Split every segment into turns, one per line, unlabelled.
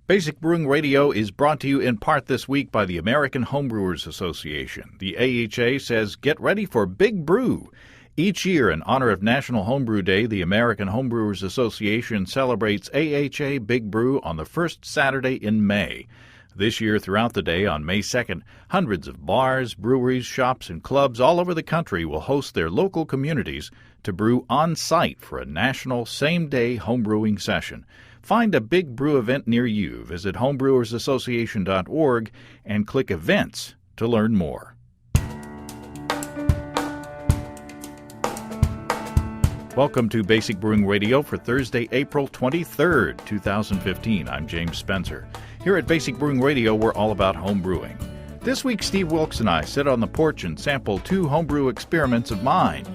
Basic Brewing Radio is brought to you in part this week by the American Homebrewers Association. The AHA says, get ready for Big Brew. Each year, in honor of National Homebrew Day, the American Homebrewers Association celebrates AHA Big Brew on the first Saturday in May. This year, throughout the day, on May 2nd, hundreds of bars, breweries, shops, and clubs all over the country will host their local communities to brew on-site for a national same-day homebrewing session. Find a Big Brew event near you. Visit homebrewersassociation.org and click Events to learn more. Welcome to Basic Brewing Radio for Thursday, April 23rd, 2015. I'm James Spencer. Here at Basic Brewing Radio, we're all about home brewing. This week, Steve Wilkes and I sit on the porch and sample two homebrew experiments of mine.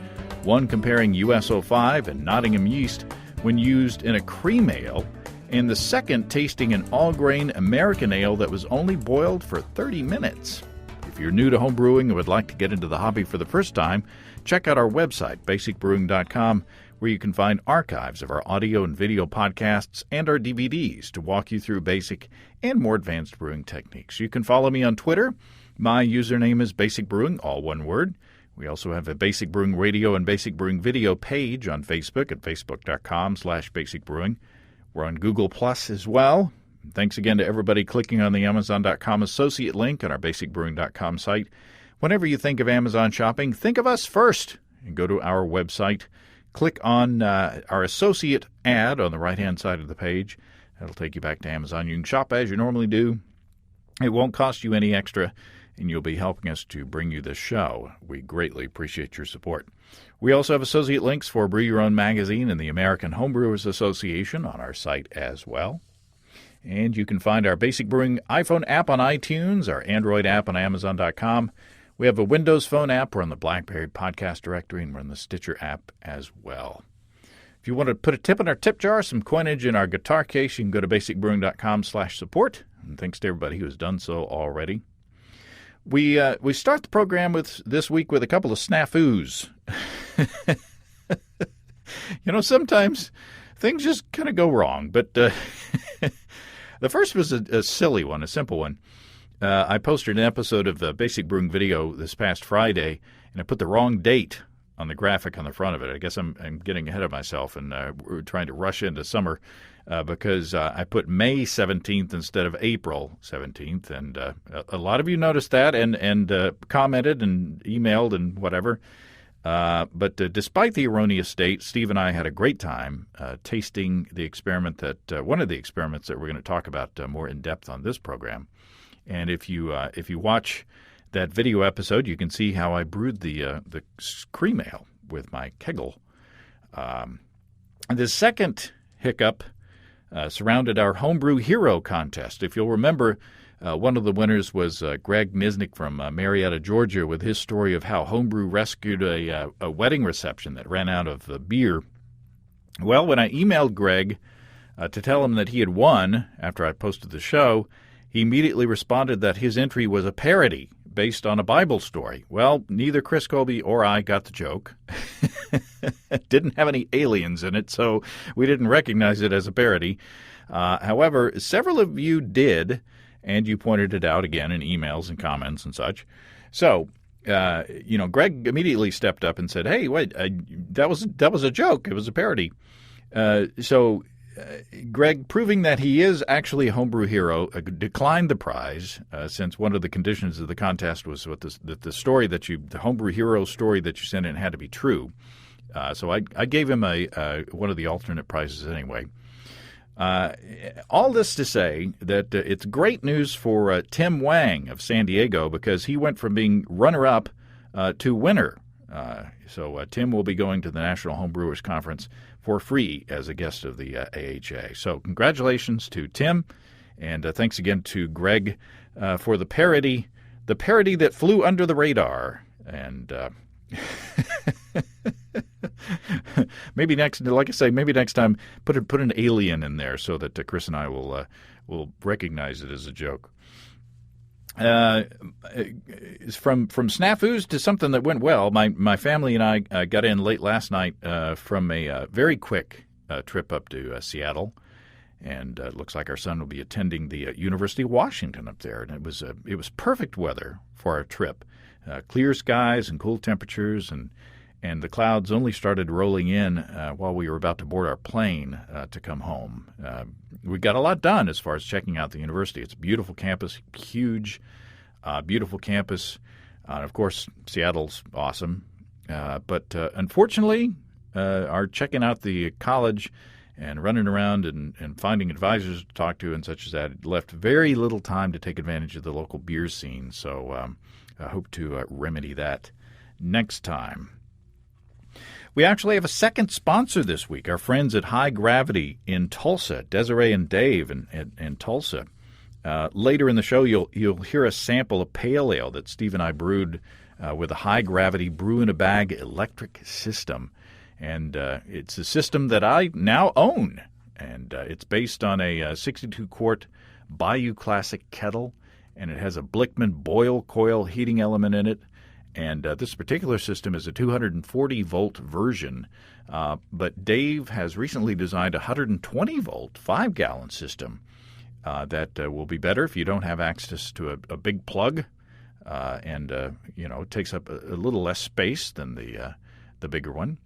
One comparing US-05 and Nottingham yeast when used in a cream ale, and the second tasting an all-grain American ale that was only boiled for 30 minutes. If you're new to home brewing and would like to get into the hobby for the first time, check out our website, basicbrewing.com, where you can find archives of our audio and video podcasts and our DVDs to walk you through basic and more advanced brewing techniques. You can follow me on Twitter. My username is Basic Brewing, all one word. We also have a Basic Brewing Radio and Basic Brewing Video page on Facebook at facebook.com/basicbrewing. We're on Google Plus as well. Thanks again to everybody clicking on the Amazon.com associate link on our basicbrewing.com site. Whenever you think of Amazon shopping, think of us first and go to our website. Click on our associate ad on the right-hand side of the page. That'll take you back to Amazon. You can shop as you normally do. It won't cost you any extra, and you'll be helping us to bring you this show. We greatly appreciate your support. We also have associate links for Brew Your Own magazine and the American Homebrewers Association on our site as well. And you can find our Basic Brewing iPhone app on iTunes, our Android app on Amazon.com. We have a Windows Phone app. We're on the BlackBerry Podcast Directory, and we're on the Stitcher app as well. If you want to put a tip in our tip jar, some coinage in our guitar case, you can go to basicbrewing.com/support. And thanks to everybody who has done so already. We start the program this week with a couple of snafus. Sometimes things just kind of go wrong. But the first was a silly one, a simple one. I posted an episode of the Basic Brewing Video this past Friday, and I put the wrong date on the graphic on the front of it. I guess I'm getting ahead of myself, and we're trying to rush into summer because I put May 17th instead of April 17th, and a lot of you noticed that and commented and emailed and whatever. But despite the erroneous date, Steve and I had a great time tasting the experiment one of the experiments that we're going to talk about more in depth on this program. And if you watch that video episode, you can see how I brewed the cream ale with my kegel. The second hiccup surrounded our Homebrew Hero contest. If you'll remember, one of the winners was Greg Nisnik from Marietta, Georgia, with his story of how Homebrew rescued a wedding reception that ran out of beer. Well, when I emailed Greg to tell him that he had won after I posted the show, he immediately responded that his entry was a parody based on a Bible story. Well, neither Chris Colby or I got the joke. It didn't have any aliens in it, so we didn't recognize it as a parody. However, several of you did, and you pointed it out again in emails and comments and such. So, Greg immediately stepped up and said, "Hey, wait, that was a joke. It was a parody." Greg, proving that he is actually a homebrew hero, declined the prize since one of the conditions of the contest was the story the homebrew hero story that you sent in had to be true. So I gave him one of the alternate prizes anyway. All this to say that it's great news for Tim Wang of San Diego because he went from being runner-up to winner. So Tim will be going to the National Homebrewers Conference for free as a guest of the AHA. So congratulations to Tim, and thanks again to Greg for the parody that flew under the radar. And maybe next time put an alien in there so that Chris and I will recognize it as a joke. From snafus to something that went well. My family and I got in late last night from a very quick trip up to Seattle, And it looks like our son will be attending the University of Washington up there. And it was perfect weather for our trip. Clear skies and cool temperatures, and the clouds only started rolling in while we were about to board our plane to come home. We got a lot done as far as checking out the university. It's a beautiful campus, huge, beautiful campus. Of course, Seattle's awesome. But unfortunately, our checking out the college and running around and finding advisors to talk to and such as that left very little time to take advantage of the local beer scene. So I hope to remedy that next time. We actually have a second sponsor this week, our friends at High Gravity in Tulsa, Desiree and Dave in Tulsa. Later in the show, you'll hear us sample a pale ale that Steve and I brewed with a High Gravity brew-in-a-bag electric system. And it's a system that I now own. And it's based on a 62-quart Bayou Classic kettle, and it has a Blickman boil coil heating element in it. And this particular system is a 240-volt version. But Dave has recently designed a 120-volt, 5-gallon system that will be better if you don't have access to a big plug. It takes up a little less space than the bigger one.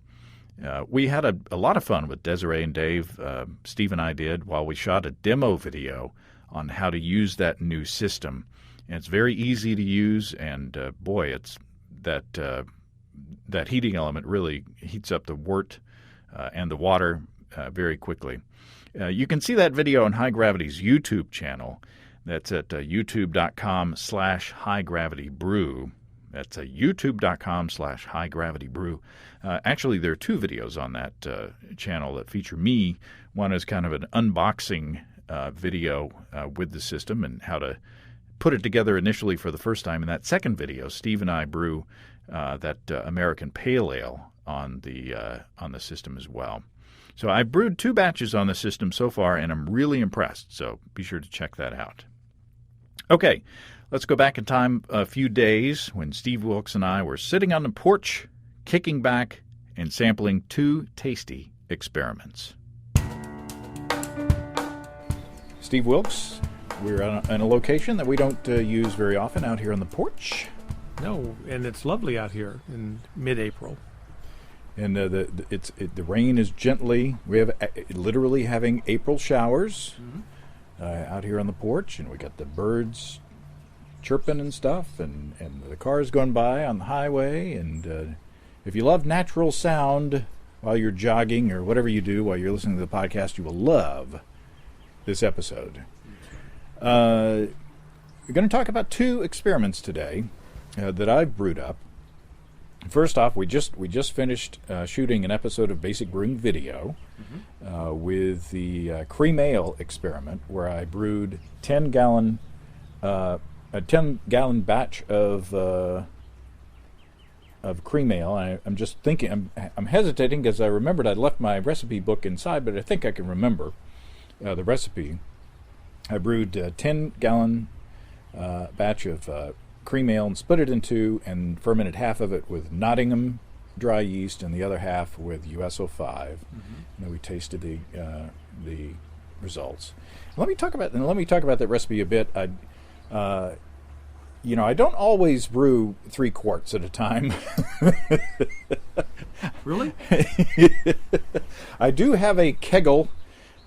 We had a lot of fun with Desiree and Dave. Steve and I did while we shot a demo video on how to use that new system. And it's very easy to use, and it's that heating element really heats up the wort and the water very quickly. You can see that video on High Gravity's YouTube channel. That's at youtube.com/highgravitybrew. That's youtube.com/highgravitybrew. Actually, there are two videos on that channel that feature me. One is kind of an unboxing video with the system and how to put it together initially for the first time. In that second video, Steve and I brew that American Pale Ale on the system as well. So I brewed 2 batches on the system so far, and I'm really impressed. So be sure to check that out. Okay, let's go back in time a few days when Steve Wilkes and I were sitting on the porch, kicking back and sampling 2 tasty experiments. Steve Wilkes, we're on a location that we don't use very often out here on the porch.
No, and it's lovely out here in mid-April.
And the rain is gently. We have literally having April showers out here on the porch, and we got the birds chirping and stuff, and the cars going by on the highway. And if you love natural sound while you're jogging or whatever you do while you're listening to the podcast, you will love this episode. We're going to talk about 2 experiments today that I've brewed up. First off, we just finished shooting an episode of Basic Brewing Video with the cream ale experiment, where I brewed a 10-gallon batch of cream ale. I'm just thinking, I'm hesitating because I remembered I left my recipe book inside, but I think I can remember the recipe. I brewed a 10-gallon batch of cream ale and split it in 2 and fermented half of it with Nottingham dry yeast and the other half with USO5. And then we tasted the results. Let me talk about that recipe a bit. I don't always brew 3 quarts at a time.
Really?
I do have a kegel,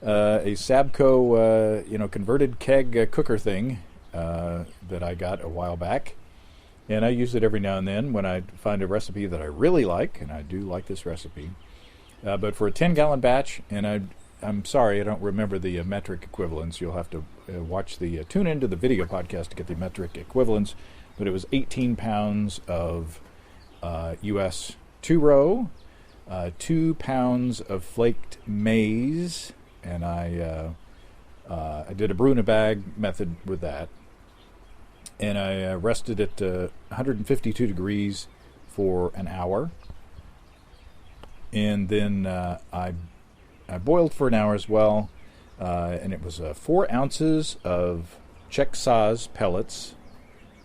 a Sabco, converted keg cooker thing that I got a while back, and I use it every now and then when I find a recipe that I really like, and I do like this recipe. But for a 10-gallon batch, and I'm sorry I don't remember the metric equivalents. You'll have to tune into the video podcast to get the metric equivalents. But it was 18 pounds of U.S. 2-row, 2 pounds of flaked maize, and I did a brew-in-a-bag method with that. And I rested at 152 degrees for an hour. And then I boiled for an hour as well. And it was 4 ounces of Czech Saz pellets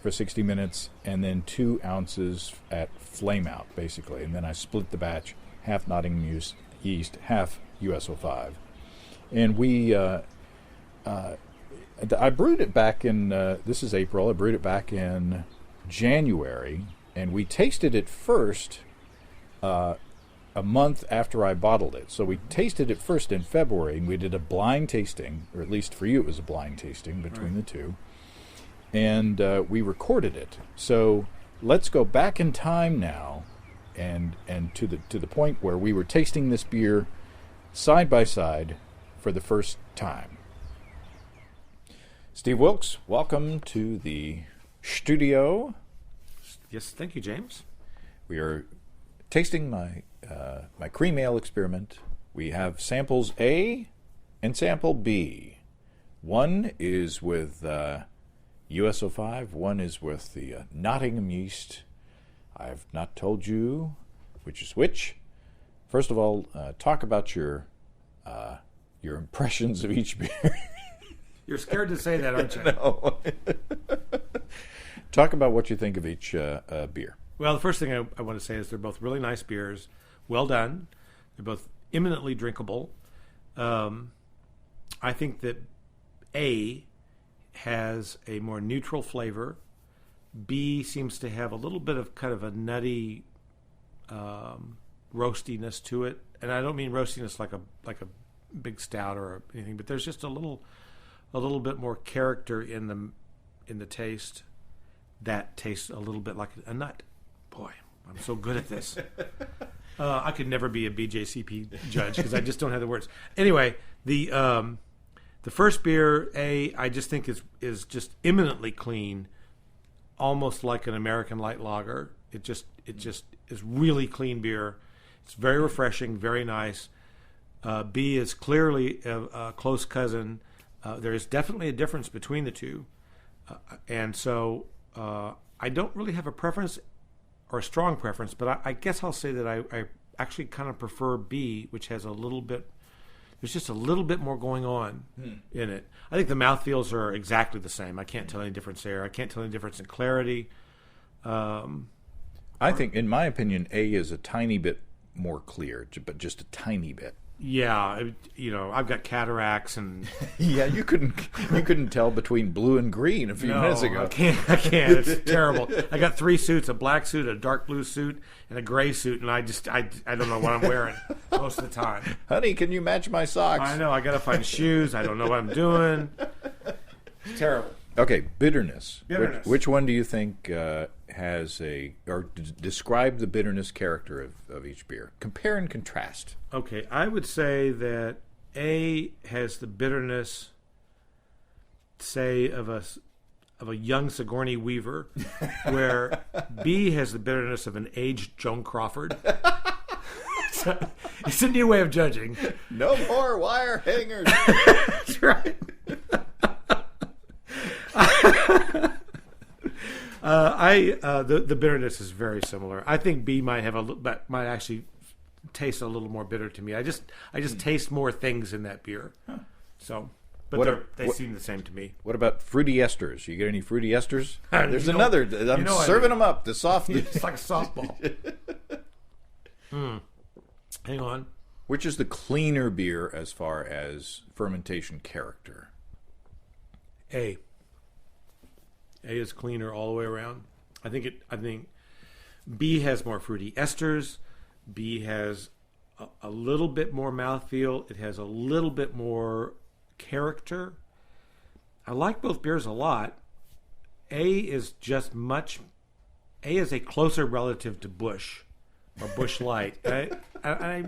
for 60 minutes, and then 2 ounces at flame out, basically. And then I split the batch, half Nottingham yeast, half USO5. And we I brewed it back in, this is April, I brewed it back in January, and we tasted it first a month after I bottled it. So we tasted it first in February, and we did a blind tasting, or at least for you it was a blind tasting between the two, and we recorded it. So let's go back in time now, and to the point where we were tasting this beer side by side for the first time. Steve Wilkes, welcome to the studio.
Yes, thank you, James.
We are tasting my cream ale experiment. We have samples A and sample B. One is with USO5. One is with the Nottingham yeast. I've not told you which is which. First of all, talk about your impressions of each beer.
You're scared to say that, aren't you?
No. Talk about what you think of each beer.
Well, the first thing I want to say is they're both really nice beers, well done. They're both eminently drinkable. I think that A has a more neutral flavor. B seems to have a little bit of kind of a nutty roastiness to it, and I don't mean roastiness like a big stout or anything, but there's just a little bit more character in the taste that tastes a little bit like a nut. Boy, I'm so good at this. I could never be a BJCP judge because I just don't have the words. Anyway, the first beer, A, I just think is just eminently clean, almost like an American light lager. It just is really clean beer. It's very refreshing, very nice. B is clearly a close cousin. There is definitely a difference between the two. And so I don't really have a preference or a strong preference, but I guess I'll say that I actually kind of prefer B, which has there's just a little bit more going on in it. I think the mouthfeels are exactly the same. I can't tell any difference there. I can't tell any difference in clarity.
I think, in my opinion, A is a tiny bit more clear, but just a tiny bit.
Yeah, I've got cataracts and
yeah, you couldn't tell between blue and green a few minutes ago.
I can't. It's terrible. I got 3 suits: a black suit, a dark blue suit, and a gray suit, and I don't know what I'm wearing most of the time.
Honey, can you match my socks?
I know. I got to find shoes. I don't know what I'm doing. It's terrible.
Okay, bitterness.
Bitterness.
Which one do you think describe the bitterness character of each beer? Compare and contrast.
Okay, I would say that A has the bitterness, say, of a young Sigourney Weaver, where B has the bitterness of an aged Joan Crawford. So, it's a new way of judging.
No more wire hangers.
That's right. The bitterness is very similar. I think B might actually taste a little more bitter to me. I just taste more things in that beer. Huh. So, but they seem the same to me.
What about fruity esters? You get any fruity esters? There's another. I'm serving them up. The soft.
It's like a softball. Hang on.
Which is the cleaner beer as far as fermentation character?
A is cleaner all the way around. I think B has more fruity esters. B has a little bit more mouthfeel. It has a little bit more character. I like both beers a lot. A is a closer relative to Busch or Busch Light. I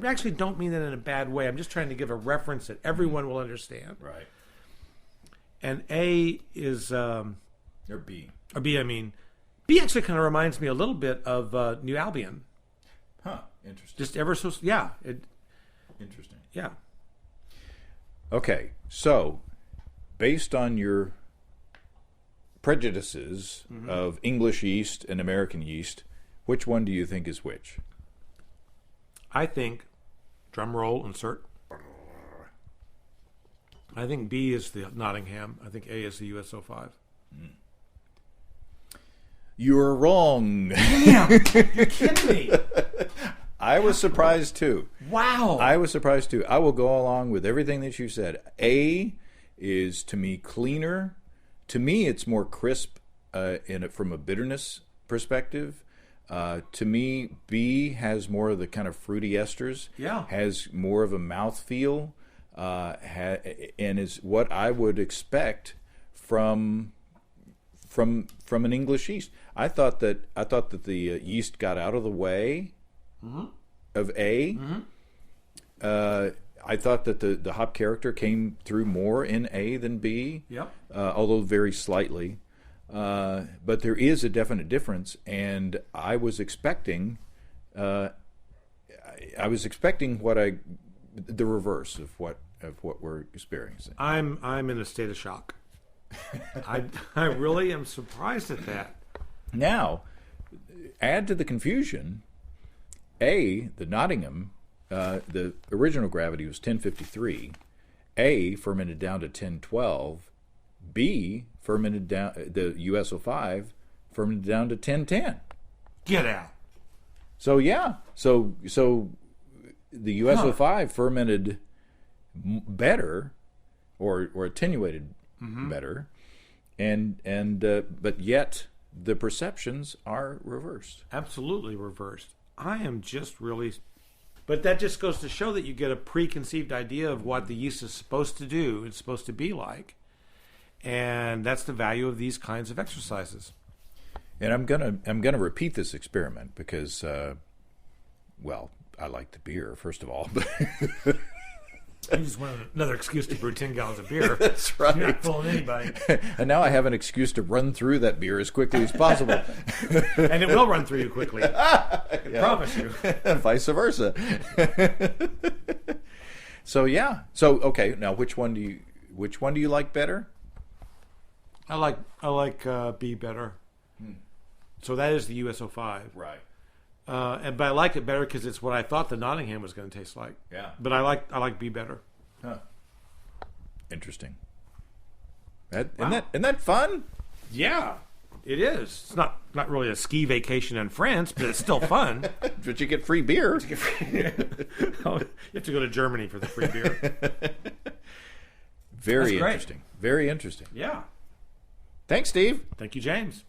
actually don't mean that in a bad way. I'm just trying to give a reference that everyone will understand.
Right.
And A is
or B.
Or B, I mean. B actually kind of reminds me a little bit of New Albion.
Huh. Interesting.
Just ever so, yeah.
Interesting.
Yeah.
Okay. So, based on your prejudices of English yeast and American yeast, which one do you think is which?
I think, drum roll, insert. I think B is the Nottingham. I think A is the USO5.
You're wrong.
Damn, you're kidding me.
I was surprised too.
Wow.
I was surprised too. I will go along with everything that you said. A is to me cleaner. To me, it's more crisp from a bitterness perspective. To me, B has more of the kind of fruity esters.
Yeah.
Has more of a mouthfeel, and is what I would expect from an English yeast. I thought that the yeast got out of the way of A. I thought that the hop character came through more in A than B.
Yep.
Although very slightly. But there is a definite difference, and I was expecting the reverse of what we're experiencing.
I'm in a state of shock. I really am surprised at that.
Now, add to the confusion, the Nottingham, the original gravity was 1053. A fermented down to 1012. B fermented down, the USO5 fermented down to 1010.
Get out.
So yeah, so the USO5 fermented better, or attenuated better, and but yet the perceptions are reversed.
Absolutely reversed. I am just really, but that just goes to show that you get a preconceived idea of what the yeast is supposed to do. It's supposed to be like. And that's the value of these kinds of exercises.
And I'm gonna repeat this experiment because, well, I like the beer first of all.
I just wanted another excuse to brew 10 gallons of beer.
That's right.
You're not fooling anybody.
And now I have an excuse to run through that beer as quickly as possible.
And it will run through you quickly. I promise you.
Vice versa. So yeah. So okay. Now, which one do you like better?
I like B better. So that is the USO5.
Right.
But I like it better because it's what I thought the Nottingham was going to taste like.
Yeah.
But I like B better.
Huh. Interesting. Isn't that fun?
Yeah, it is. It's not really a ski vacation in France, but it's still fun.
But you get free beer.
You have to go to Germany for the free beer.
Very interesting. Very interesting.
Yeah.
Thanks, Steve.
Thank you, James.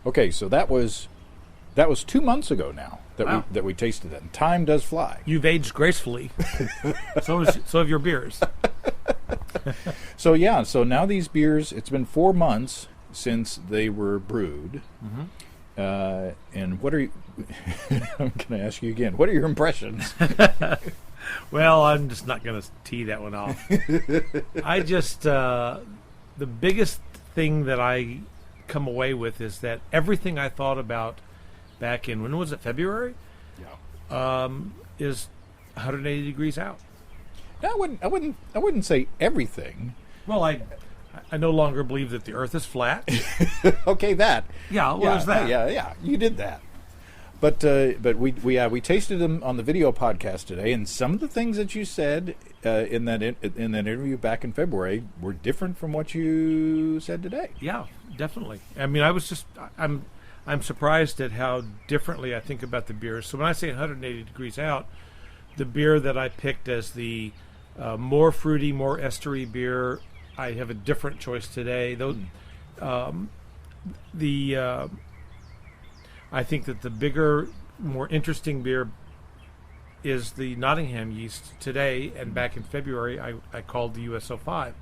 Okay, so that was 2 months ago now that we tasted that. And time does fly.
You've aged gracefully. So have your beers.
So yeah, so now these beers, it's been 4 months since they were brewed. And what are you? I'm going to ask you again. What are your impressions?
Well, I'm just not going to tee that one off. I just the biggest thing that I come away with is that everything I thought about back in, when was it, February?
Yeah.
Is 180 degrees out.
No, I wouldn't say everything.
Well, I no longer believe that the Earth is flat.
Okay, that.
Yeah, there's that.
Yeah, you did that. But we tasted them on the video podcast today, and some of the things that you said in that interview back in February were different from what you said today.
Yeah, definitely. I mean, I'm surprised at how differently I think about the beers. So when I say 180 degrees out, the beer that I picked as the more fruity, more estery beer, I have a different choice today. Though, I think that the bigger, more interesting beer is the Nottingham yeast today, and back in February I called the USO5.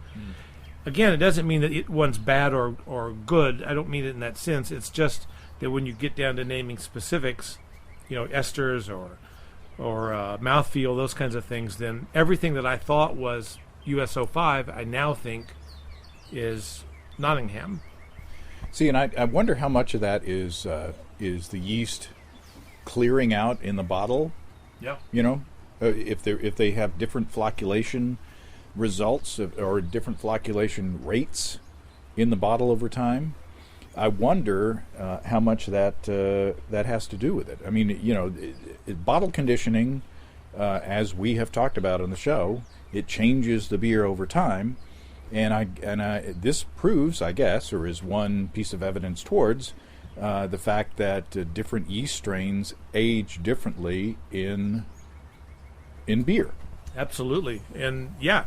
Again, it doesn't mean that one's bad or good. I don't mean it in that sense. It's just that when you get down to naming specifics, esters or mouthfeel, those kinds of things, then everything that I thought was USO5, I now think is Nottingham.
See, and I wonder how much of that is the yeast clearing out in the bottle.
Yeah.
If they have different flocculation results or different flocculation rates in the bottle over time. I wonder how much that has to do with it. I mean, bottle conditioning, as we have talked about on the show, it changes the beer over time, and this proves, I guess, or is one piece of evidence towards the fact that different yeast strains age differently in beer.
Absolutely. And yeah,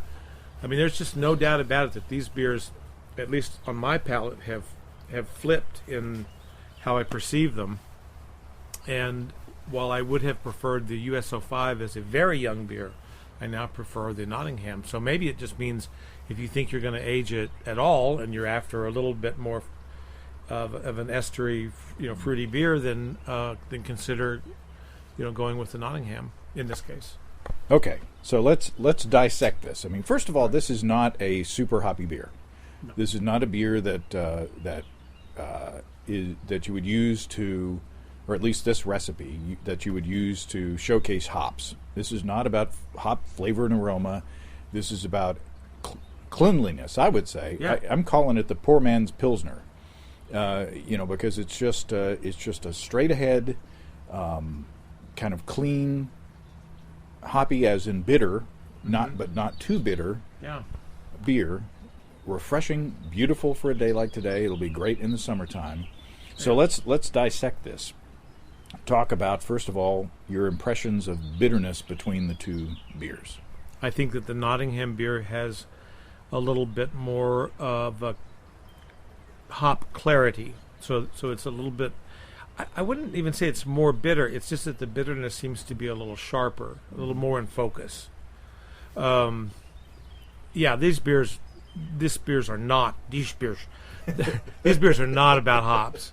I mean, there's just no doubt about it that these beers, at least on my palate, have flipped in how I perceive them. And while I would have preferred the USO5 as a very young beer, I now prefer the Nottingham. So maybe it just means if you think you're going to age it at all and you're after a little bit more of an estery, fruity beer, then consider, going with the Nottingham in this case.
Okay, so let's dissect this. I mean, first of all, this is not a super hoppy beer. No. This is not a beer that you would use to, or at least this recipe that you would use to showcase hops. This is not about hop flavor and aroma. This is about cleanliness, I would say.
Yeah.
I'm calling it the poor man's Pilsner, because it's just a straight ahead, kind of clean, hoppy as in bitter, but not too bitter.
Yeah.
Beer, refreshing, beautiful for a day like today. It'll be great in the summertime. So let's dissect this. Talk about, first of all, your impressions of bitterness between the two beers.
I think that the Nottingham beer has a little bit more of a hop clarity. So it's a little bit, I wouldn't even say it's more bitter. It's just that the bitterness seems to be a little sharper, a little more in focus. These beers are not about hops.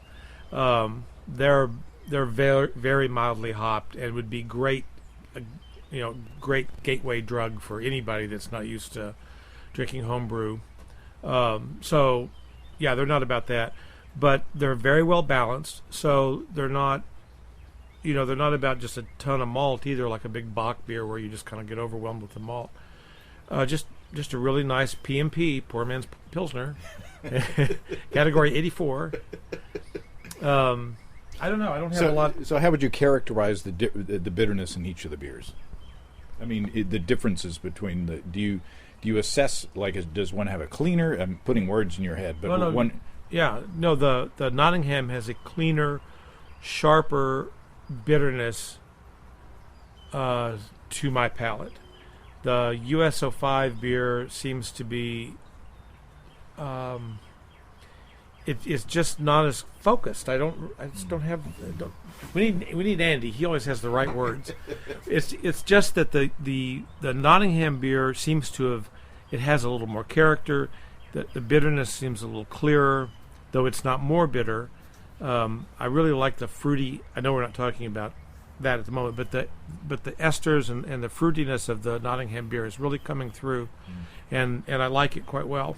They're very, very mildly hopped and would be great gateway drug for anybody that's not used to drinking homebrew. They're not about that, but they're very well balanced. So they're not about just a ton of malt either, like a big Bock beer where you just kind of get overwhelmed with the malt. Just a really nice P&P, poor man's Pilsner, category 84. I don't know. I don't have a lot.
So how would you characterize the bitterness in each of the beers? I mean, the differences between the. Do you assess, does one have a cleaner? I'm putting words in your head, but one.
Yeah, no. The Nottingham has a cleaner, sharper bitterness to my palate. The USO5 beer seems to be. It's just not as focused. We need Andy. He always has the right words. It's just that the Nottingham beer seems to have, it has a little more character. The bitterness seems a little clearer, though it's not more bitter. I really like the fruity. I know we're not talking about that at the moment, but the esters and the fruitiness of the Nottingham beer is really coming through, and I like it quite well.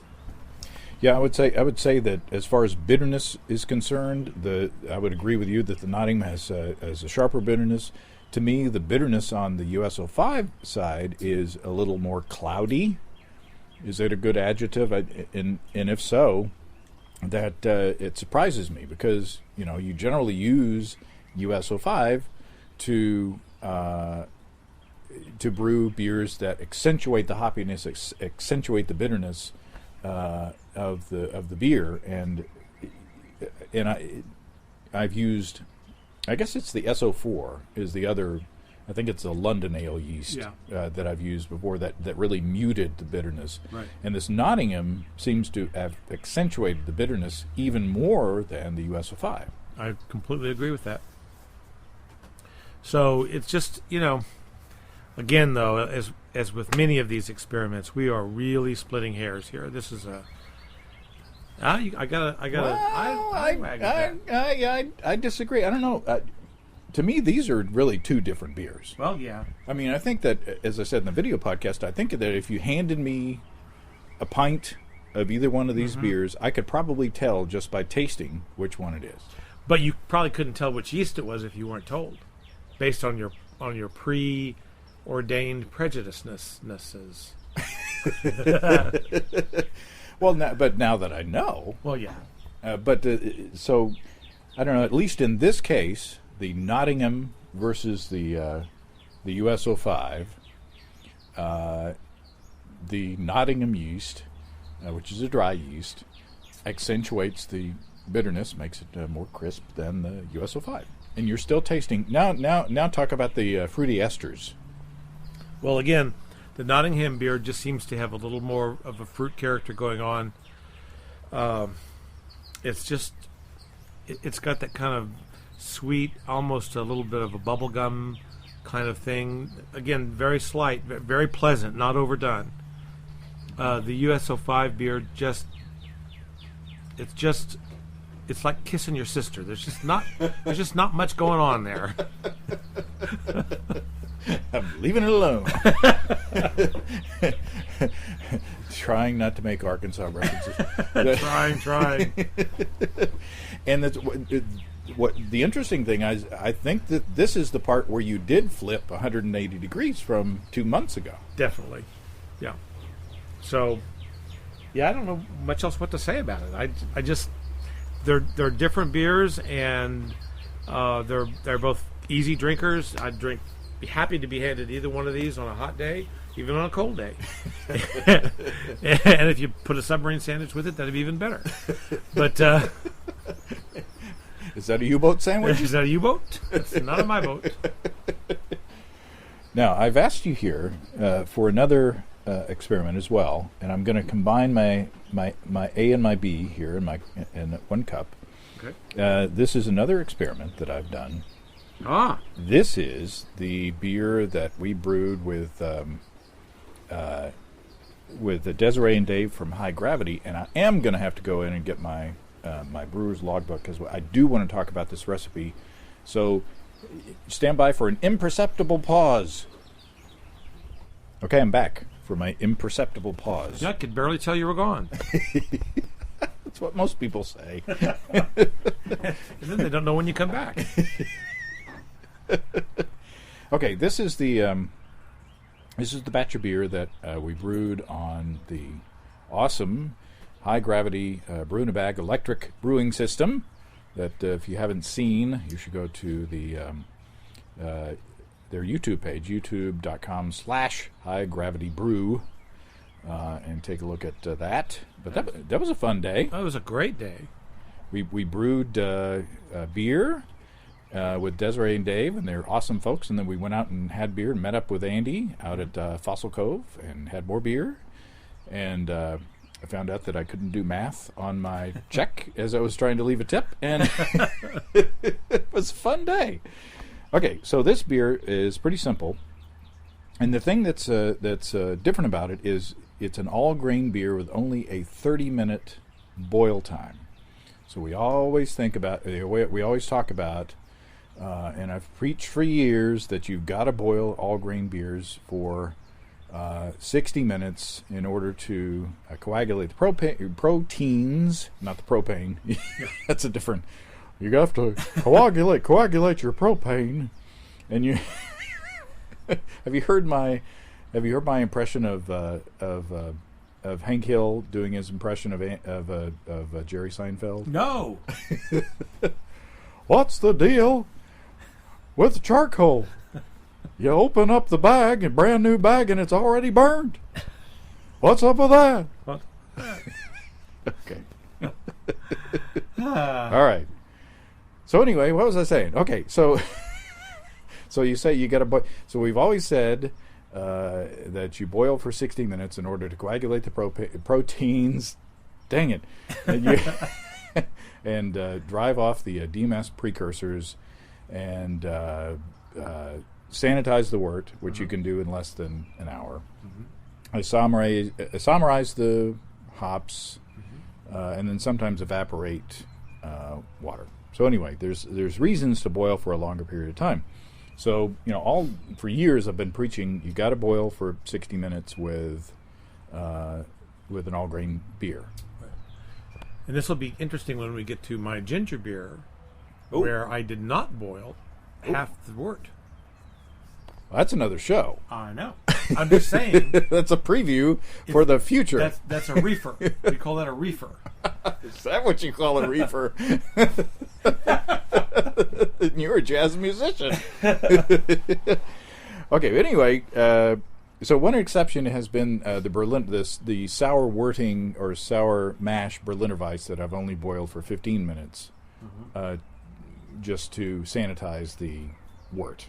Yeah, I would say that as far as bitterness is concerned, I would agree with you that the Nottingham has a sharper bitterness. To me, the bitterness on the USO5 side is a little more cloudy. Is that a good adjective? And if so, that it surprises me because you generally use USO5 to brew beers that accentuate the hoppiness, accentuate the bitterness of the beer, and I've used, I guess it's the SO4 is the other. I think it's a London ale yeast that I've used before that really muted the bitterness.
Right.
And this Nottingham seems to have accentuated the bitterness even more than the USO5.
I completely agree with that. So it's just again though, as with many of these experiments, we are really splitting hairs here. This is a. I
disagree. I don't know. To me, these are really two different beers.
Well, yeah.
I mean, I think that, as I said in the video podcast, I think that if you handed me a pint of either one of these beers, I could probably tell just by tasting which one it is.
But you probably couldn't tell which yeast it was if you weren't told, based on your preordained prejudicenesses.
Well, but now that I know.
Well, yeah.
So, I don't know. At least in this case, the Nottingham versus the USO5, the Nottingham yeast, which is a dry yeast, accentuates the bitterness, makes it more crisp than the USO5. And you're still tasting. Now talk about the fruity esters.
Well, again, The Nottingham beer just seems to have a little more of a fruit character going on. It's just, it's got that kind of sweet, almost a little bit of a bubblegum kind of thing. Again, very slight, very pleasant, not overdone. The USO5 beer it's like kissing your sister. There's just not much going on there.
I'm leaving it alone. Trying not to make Arkansas references.
Trying.
And that's what the interesting thing is. I think that this is the part where you did flip 180 degrees from 2 months ago.
Definitely, yeah. So, yeah, I don't know much else what to say about it. I just they're different beers, and they're both easy drinkers. Be happy to be handed either one of these on a hot day, even on a cold day. And if you put a submarine sandwich with it, that'd be even better. But
is that a U-boat sandwich?
Is that a U-boat? It's not on my boat.
Now, I've asked you here for another experiment as well, and I'm going to combine my A and my B here in one cup.
Okay.
This is another experiment that I've done. This is the beer that we brewed with Desiree and Dave from High Gravity, and I am going to have to go in and get my brewer's logbook because I do want to talk about this recipe. So stand by for an imperceptible pause. Okay, I'm back for my imperceptible pause.
Yeah, I could barely tell you were gone.
That's what most people say.
And then they don't know when you come back.
Okay, this is the batch of beer that we brewed on the awesome High Gravity brew in a bag electric brewing system. That if you haven't seen, you should go to their YouTube page, youtube.com/highgravitybrew, and take a look at that. But that was a fun day.
That was a great day.
We brewed beer with Desiree and Dave, and they're awesome folks. And then we went out and had beer and met up with Andy out at Fossil Cove and had more beer. And I found out that I couldn't do math on my check as I was trying to leave a tip, and it was a fun day. Okay, so this beer is pretty simple, and the thing that's different about it is it's an all-grain beer with only a 30-minute boil time. So we always talk about, and I've preached for years that you've got to boil all-grain beers for 60 minutes in order to coagulate the proteins, not the propane. That's a different. You have to coagulate your propane, and you have you heard my impression of Hank Hill doing his impression of Jerry Seinfeld?
No.
What's the deal with the charcoal? You open up the bag, a brand new bag, and it's already burned. What's up with that? Okay. All right. So anyway, what was I saying? Okay, so you say you got to boil. So we've always said that you boil for 60 minutes in order to coagulate the proteins. Dang it. And drive off the DMS precursors and sanitize the wort, which you can do in less than an hour. Isomerize the hops, and then sometimes evaporate water. So anyway, there's reasons to boil for a longer period of time. So for years I've been preaching you got to boil for 60 minutes with an all grain beer.
Right. And this will be interesting when we get to my ginger beer,
Ooh.
where I did not boil half the wort.
Well, that's another show.
I know. I'm just saying.
That's a preview for the future.
That's a reefer. We call that a reefer.
Is that what you call a reefer? You're a jazz musician. Okay, anyway, so one exception has been the sour worting or sour mash Berliner Weiss that I've only boiled for 15 minutes, just to sanitize the wort.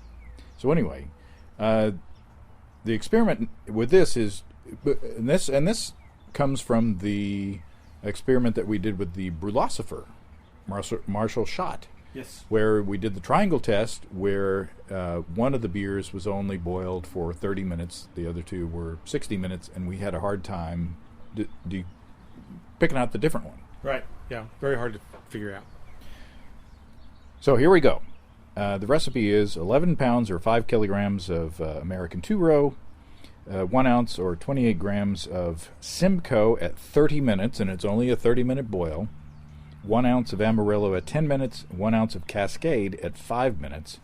So anyway, the experiment with this is, and this comes from the experiment that we did with the Brulosifer, Marshall shot.
Yes.
Where we did the triangle test, where one of the beers was only boiled for 30 minutes, the other two were 60 minutes, and we had a hard time picking out the different one.
Right. Yeah. Very hard to figure out.
So here we go. The recipe is 11 pounds or 5 kilograms of American two-row, 1 ounce or 28 grams of Simcoe at 30 minutes, and it's only a 30-minute boil, 1 ounce of Amarillo at 10 minutes, 1 ounce of Cascade at 5 minutes.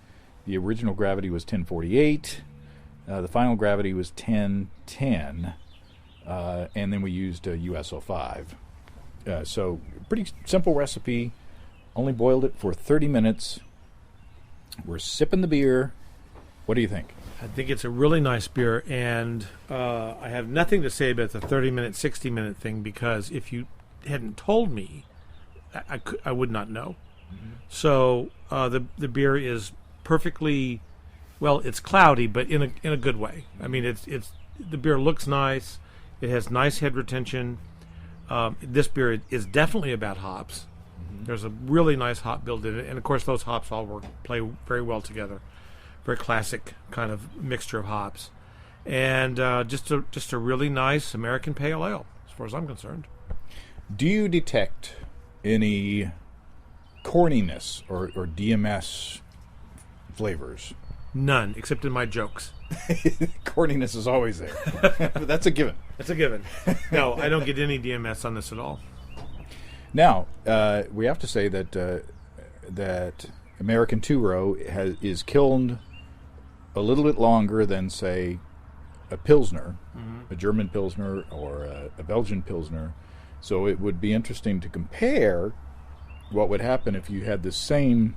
The original gravity was 1048. The final gravity was 1010. And then we used USO5. So pretty simple recipe. Only boiled it for 30 minutes. We're sipping the beer. What do you think?
I think it's a really nice beer, and I have nothing to say about the 30-minute, 60-minute thing, because if you hadn't told me, I would not know. Mm-hmm. So the beer is perfectly, well, it's cloudy, but in a good way. I mean, it's the beer looks nice. It has nice head retention. This beer is definitely about hops. Mm-hmm. There's a really nice hop build in it, and of course those hops all play very well together. Very classic kind of mixture of hops, and just a really nice American pale ale, as far as I'm concerned.
Do you detect any corniness or DMS flavors?
None, except in my jokes.
Corniness is always there. That's a given.
That's a given. No, I don't get any DMS on this at all.
Now, we have to say that American two-row is kilned a little bit longer than, say, a Pilsner, mm-hmm. a German Pilsner or a Belgian Pilsner. So it would be interesting to compare what would happen if you had the same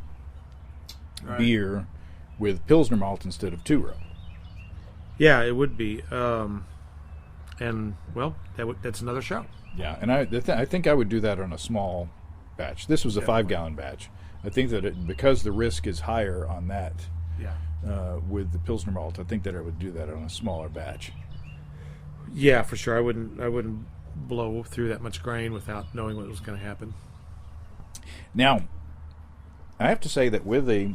beer with Pilsner malt instead of two-row.
Yeah, it would be. And, well, that's another show.
Yeah, and I think I would do that on a small batch. This was a 5-gallon batch. I think that because the risk is higher on that with the Pilsner malt, I think that I would do that on a smaller batch.
Yeah, for sure. I wouldn't blow through that much grain without knowing what was going to happen.
Now, I have to say that with a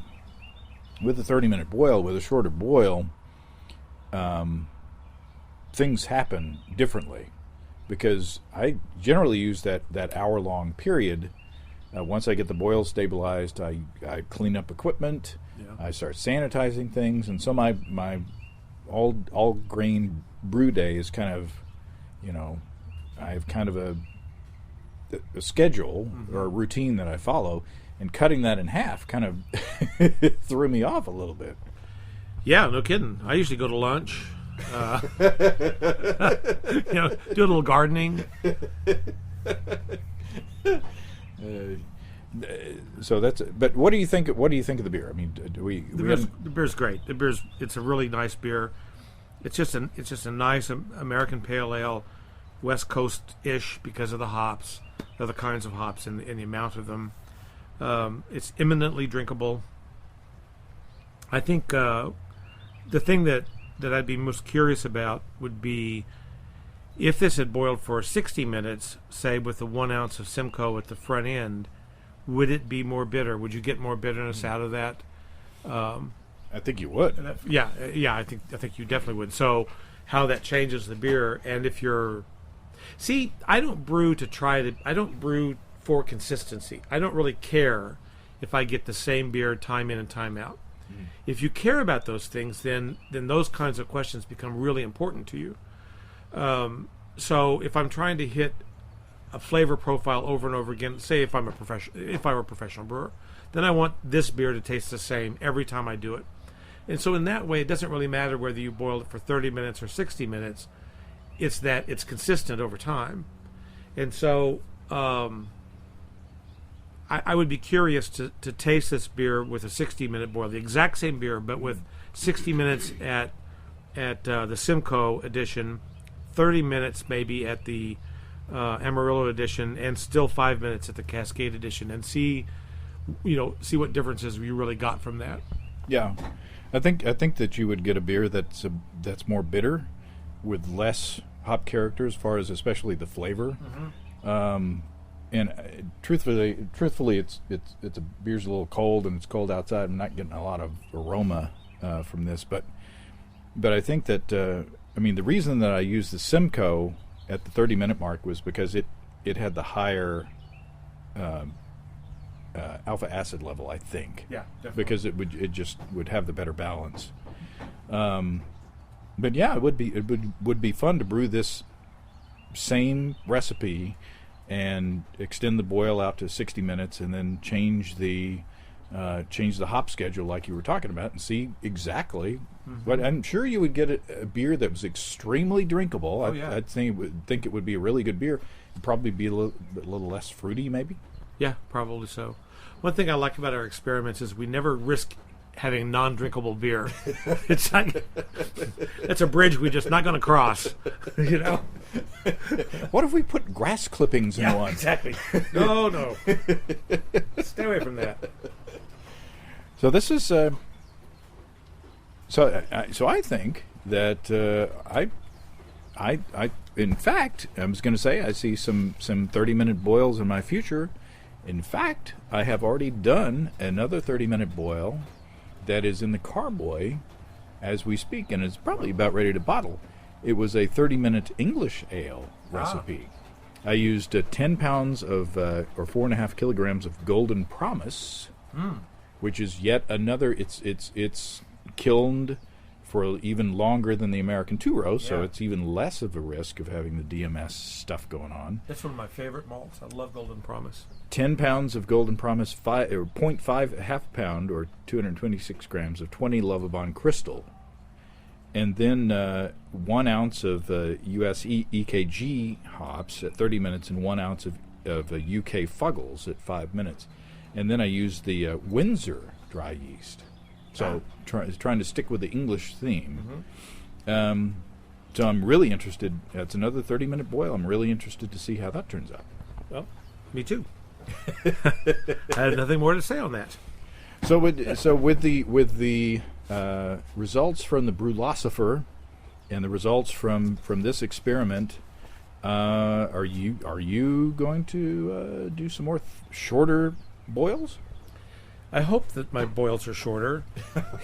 30-minute boil, with a shorter boil, things happen differently, because I generally use that hour-long period. Once I get the boil stabilized, I clean up equipment. Yeah. I start sanitizing things, and so my all grain brew day is kind of, I have kind of a schedule mm-hmm. or a routine that I follow, and cutting that in half kind of threw me off a little bit. Yeah,
no kidding. I usually go to lunch. Do a little gardening.
So that's. But what do you think? What do you think of the beer? I mean,
The beer's great. It's a really nice beer. It's just a nice American pale ale, West Coast-ish, because of the hops, the kinds of hops and the amount of them. It's eminently drinkable. I think the thing that I'd be most curious about would be if this had boiled for 60 minutes, say with the 1 ounce of Simcoe at the front end, would it be more bitter? Would you get more bitterness out of that?
I think you would.
Yeah. I think you definitely would. So, how that changes the beer, and if you're, I don't brew for consistency. I don't really care if I get the same beer time in and time out. Mm-hmm. If you care about those things, then those kinds of questions become really important to you. So, if I'm trying to hit a flavor profile over and over again, say if I'm a professional brewer, then I want this beer to taste the same every time I do it. And so in that way, it doesn't really matter whether you boil it for 30 minutes or 60 minutes. It's that it's consistent over time. And so I would be curious to taste this beer with a 60-minute boil, the exact same beer, but with 60 minutes at the Simcoe edition, 30 minutes maybe at the Amarillo edition, and still 5 minutes at the Cascade edition, and see what differences we really got from that.
Yeah, I think that you would get a beer that's more bitter, with less hop character as far as especially the flavor. And truthfully, it's a beer's a little cold and it's cold outside. I'm not getting a lot of aroma from this, but I think that the reason that I used the Simcoe at the 30-minute mark was because it had the higher alpha acid level, I think.
Yeah, definitely.
Because it just would have the better balance. But yeah, it would be fun to brew this same recipe and extend the boil out to 60 minutes, and then change the hop schedule like you were talking about, and see exactly. But I'm sure you would get a beer that was extremely drinkable. I'd think it would be a really good beer. It'd probably be a little less fruity, maybe.
Yeah, probably so. One thing I like about our experiments is we never risk having non-drinkable beer. It's like that's a bridge we're just not going to cross. You know.
What if we put grass clippings in one?
Exactly. No. Stay away from that.
So this is. So I think that I in fact I was going to say I see some 30-minute boils in my future. In fact, I have already done another 30-minute boil that is in the carboy as we speak, and it's probably about ready to bottle. It was a 30-minute English ale recipe. I used 10 pounds of, or 4.5 kilograms of Golden Promise, which is yet another. It's kilned for even longer than the American Two-Row, so it's even less of a risk of having the DMS stuff going on.
That's one of my favorite malts. I love Golden Promise. 10
pounds of Golden Promise, 0.5 half pound, or 226 grams of 20 Lovibond Crystal. And then 1 ounce of US EKG hops at 30 minutes, and 1 ounce of UK Fuggles at 5 minutes. And then I used the Windsor dry yeast. So trying to stick with the English theme. So I'm really interested. It's another 30-minute boil. I'm really interested to see how that turns out.
Well, me too. I have nothing more to say on that.
So with the results from the Brewlosifer and the results from this experiment, are you going to do some more shorter boils?
I hope that my boils are shorter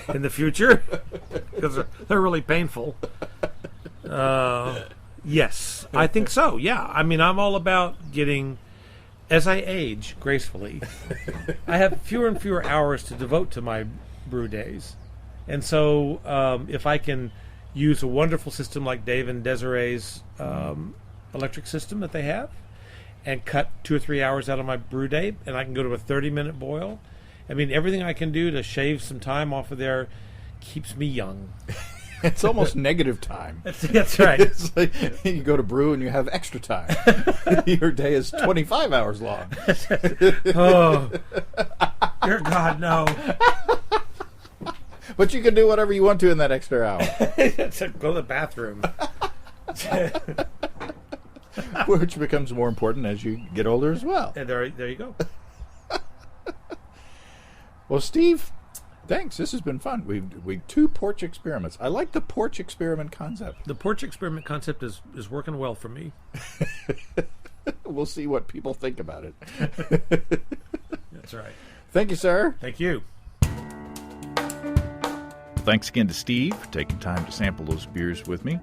in the future because they're really painful. Yes, I think so. Yeah, I mean, I'm all about getting, as I age gracefully, I have fewer and fewer hours to devote to my brew days. And so if I can use a wonderful system like Dave and Desiree's electric system that they have and cut 2 or 3 hours out of my brew day, and I can go to a 30-minute boil, I mean, everything I can do to shave some time off of there keeps me young.
It's almost negative time.
That's right.
It's like you go to brew and you have extra time. Your day is 25 hours long.
Oh, dear God, no.
But you can do whatever you want to in that extra hour.
Go to the bathroom.
Which becomes more important as you get older as well.
And there you go.
Well, Steve, thanks. This has been fun. We 2 porch experiments. I like the porch experiment concept.
The porch experiment concept is working well for me.
We'll see what people think about it.
That's right.
Thank you, sir.
Thank you.
Thanks again to Steve for taking time to sample those beers with me.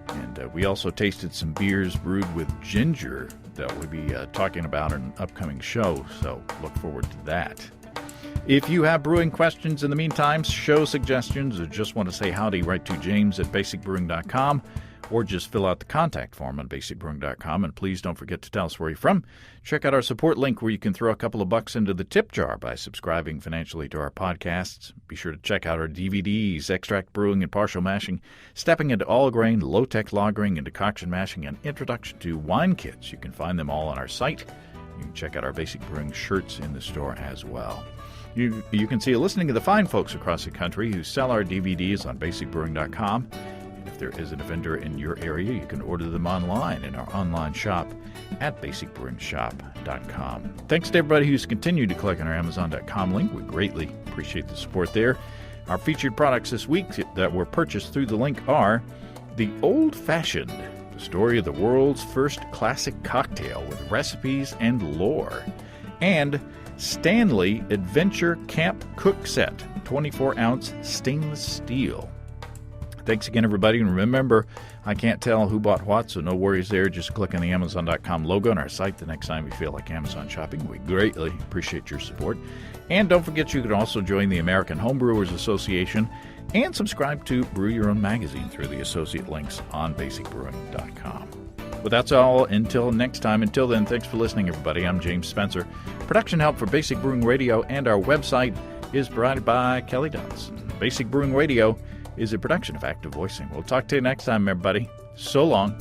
And we also tasted some beers brewed with ginger that we'll be talking about in an upcoming show, so look forward to that. If you have brewing questions in the meantime, show suggestions, or just want to say howdy, write to james@basicbrewing.com, or just fill out the contact form on basicbrewing.com. And please don't forget to tell us where you're from. Check out our support link where you can throw a couple of bucks into the tip jar by subscribing financially to our podcasts. Be sure to check out our DVDs, Extract Brewing and Partial Mashing, Stepping into All-Grain, Low-Tech Lagering and Decoction Mashing, and Introduction to Wine Kits. You can find them all on our site. You can check out our Basic Brewing shirts in the store as well. You can see a listing of the fine folks across the country who sell our DVDs on basicbrewing.com. And if there isn't a vendor in your area, you can order them online in our online shop at basicbrewingshop.com. Thanks to everybody who's continued to click on our Amazon.com link. We greatly appreciate the support there. Our featured products this week that were purchased through the link are the Old Fashioned, the story of the world's first classic cocktail with recipes and lore, and Stanley Adventure Camp Cook Set, 24-ounce stainless steel. Thanks again, everybody, and remember, I can't tell who bought what, so no worries there. Just click on the Amazon.com logo on our site the next time you feel like Amazon shopping. We greatly appreciate your support. And don't forget, you can also join the American Homebrewers Association and subscribe to Brew Your Own magazine through the associate links on basicbrewing.com. But that's all until next time. Until then, thanks for listening, everybody. I'm James Spencer. Production help for Basic Brewing Radio and our website is provided by Kelly Dodson. Basic Brewing Radio is a production of Active Voicing. We'll talk to you next time, everybody. So long.